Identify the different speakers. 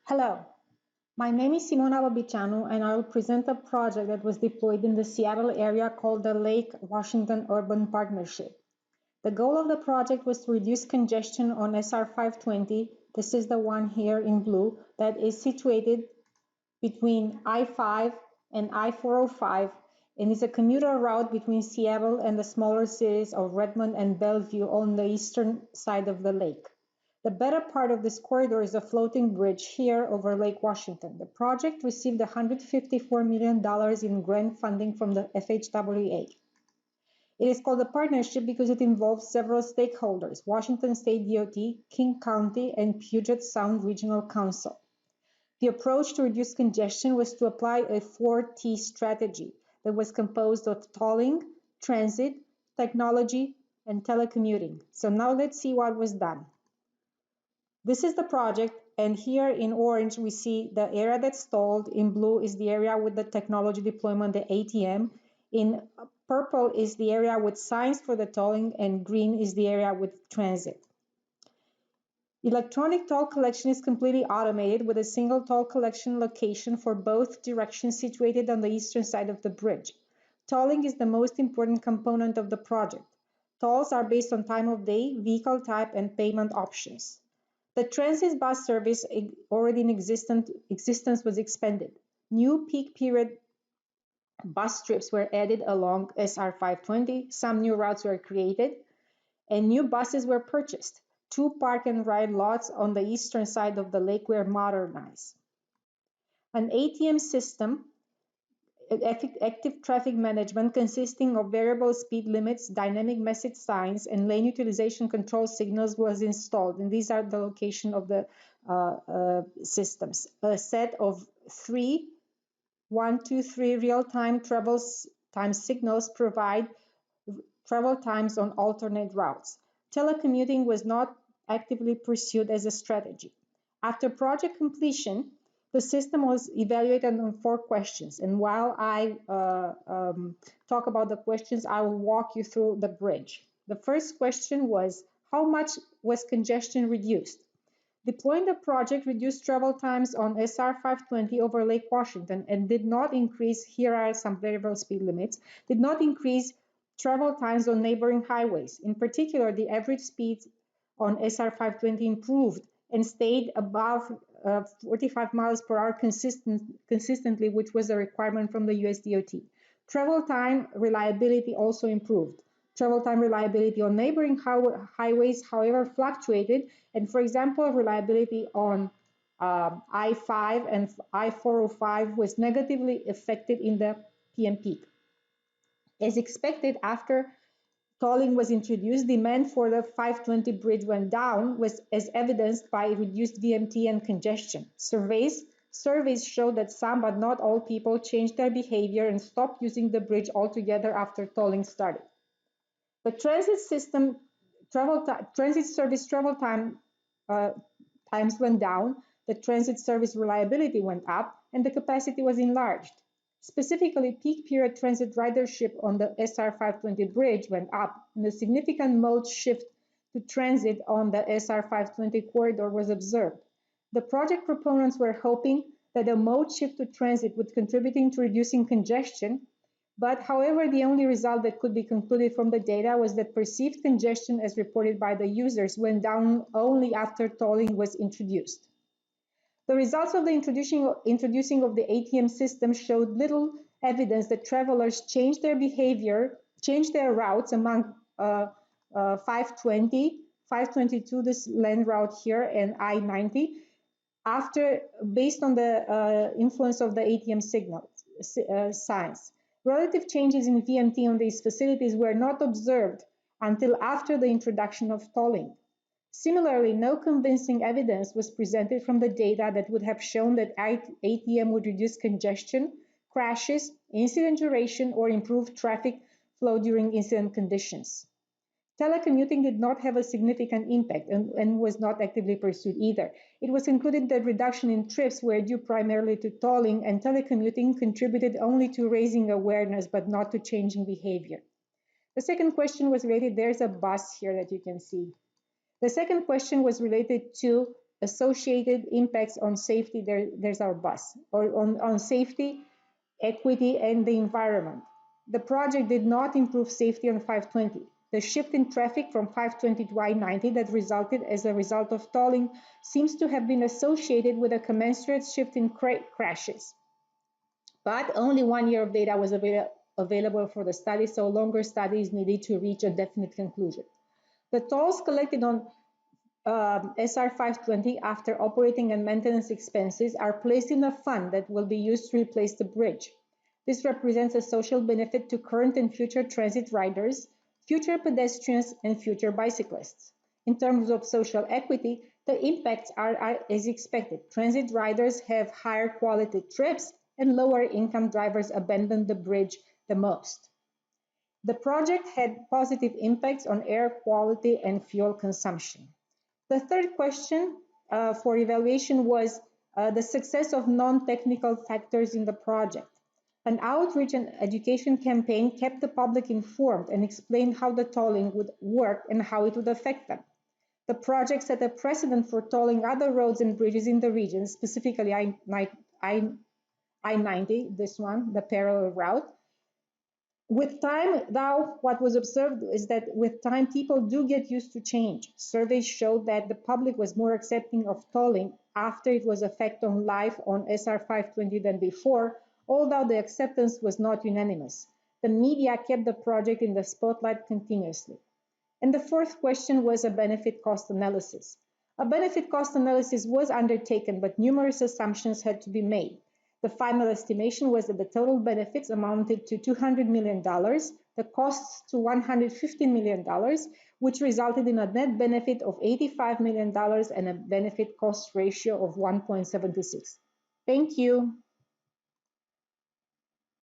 Speaker 1: Hello, my name is Simona Babicianu and I will present a project that was deployed in the Seattle area called the Lake Washington Urban Partnership. The goal of the project was to reduce congestion on SR 520, this is the one here in blue, that is situated between I-5 and I-405 and is a commuter route between Seattle and the smaller cities of Redmond and Bellevue on the eastern side of the lake. The better part of this corridor is a floating bridge here over Lake Washington. The project received $154 million in grant funding from the FHWA. It is called a partnership because it involves several stakeholders, Washington State DOT, King County, and Puget Sound Regional Council. The approach to reduce congestion was to apply a 4T strategy that was composed of tolling, transit, technology, and telecommuting. So now let's see what was done. This is the project, and here in orange we see the area that's stalled. In blue is the area with the technology deployment, the ATM. In purple is the area with signs for the tolling, and green is the area with transit. Electronic toll collection is completely automated with a single toll collection location for both directions situated on the eastern side of the bridge. Tolling is the most important component of the project. Tolls are based on time of day, vehicle type, and payment options. The transit bus service already in existence was expanded. New peak period bus trips were added along SR 520, some new routes were created, and new buses were purchased. 2 park and ride lots on the eastern side of the lake were modernized. An ATM system, active traffic management consisting of variable speed limits, dynamic message signs, and lane utilization control signals was installed. And these are the location of the systems. A set of 3 real-time travel time signals provide travel times on alternate routes. Telecommuting was not actively pursued as a strategy. After project completion, the system was evaluated on 4 questions. And while I talk about the questions, I will walk you through the bridge. The first question was, how much was congestion reduced? Deploying the project reduced travel times on SR 520 over Lake Washington and did not increase, here are some variable speed limits, did not increase travel times on neighboring highways. In particular, the average speed on SR 520 improved and stayed above 45 miles per hour consistently, which was a requirement from the US DOT. Travel time reliability also improved. Travel time reliability on neighboring highways, however, fluctuated, and for example, reliability on I-5 and I-405 was negatively affected in the PM peak. As expected, after tolling was introduced, demand for the 520 bridge went down, as evidenced by reduced VMT and congestion. Surveys show that some, but not all people changed their behavior and stopped using the bridge altogether after tolling started. The transit system transit service travel times went down, the transit service reliability went up, and the capacity was enlarged. Specifically, peak period transit ridership on the SR 520 bridge went up, and a significant mode shift to transit on the SR 520 corridor was observed. The project proponents were hoping that a mode shift to transit would contribute to reducing congestion, but however, the only result that could be concluded from the data was that perceived congestion as reported by the users went down only after tolling was introduced. The results of the introducing of the ATM system showed little evidence that travelers changed their behavior, changed their routes among 520, 522, this land route here, and I-90, based on the influence of the ATM signal signs. Relative changes in VMT on these facilities were not observed until after the introduction of tolling. Similarly, no convincing evidence was presented from the data that would have shown that ATM would reduce congestion, crashes, incident duration, or improve traffic flow during incident conditions. Telecommuting did not have a significant impact and was not actively pursued either. It was concluded that reduction in trips were due primarily to tolling, and telecommuting contributed only to raising awareness but not to changing behavior. The second question was related, there's a bus here that you can see. The second question was related to associated impacts on safety. There's our bus, or on safety, equity, and the environment. The project did not improve safety on 520. The shift in traffic from 520 to I-90 that resulted as a result of tolling seems to have been associated with a commensurate shift in crashes. But only 1 year of data was available for the study, so longer studies needed to reach a definite conclusion. The tolls collected on SR 520 after operating and maintenance expenses are placed in a fund that will be used to replace the bridge. This represents a social benefit to current and future transit riders, future pedestrians, and future bicyclists. In terms of social equity, the impacts are as expected. Transit riders have higher quality trips, and lower income drivers abandon the bridge the most. The project had positive impacts on air quality and fuel consumption. The third question for evaluation was the success of non-technical factors in the project. An outreach and education campaign kept the public informed and explained how the tolling would work and how it would affect them. The project set a precedent for tolling other roads and bridges in the region, specifically I-90, this one, the parallel route. With time, though, what was observed is that with time, people do get used to change. Surveys showed that the public was more accepting of tolling after it was effect on life on SR 520 than before, although the acceptance was not unanimous. The media kept the project in the spotlight continuously. And the fourth question was a benefit cost analysis. A benefit cost analysis was undertaken, but numerous assumptions had to be made. The final estimation was that the total benefits amounted to $200 million, the costs to $150 million, which resulted in a net benefit of $85 million and a benefit cost ratio of 1.76. Thank you.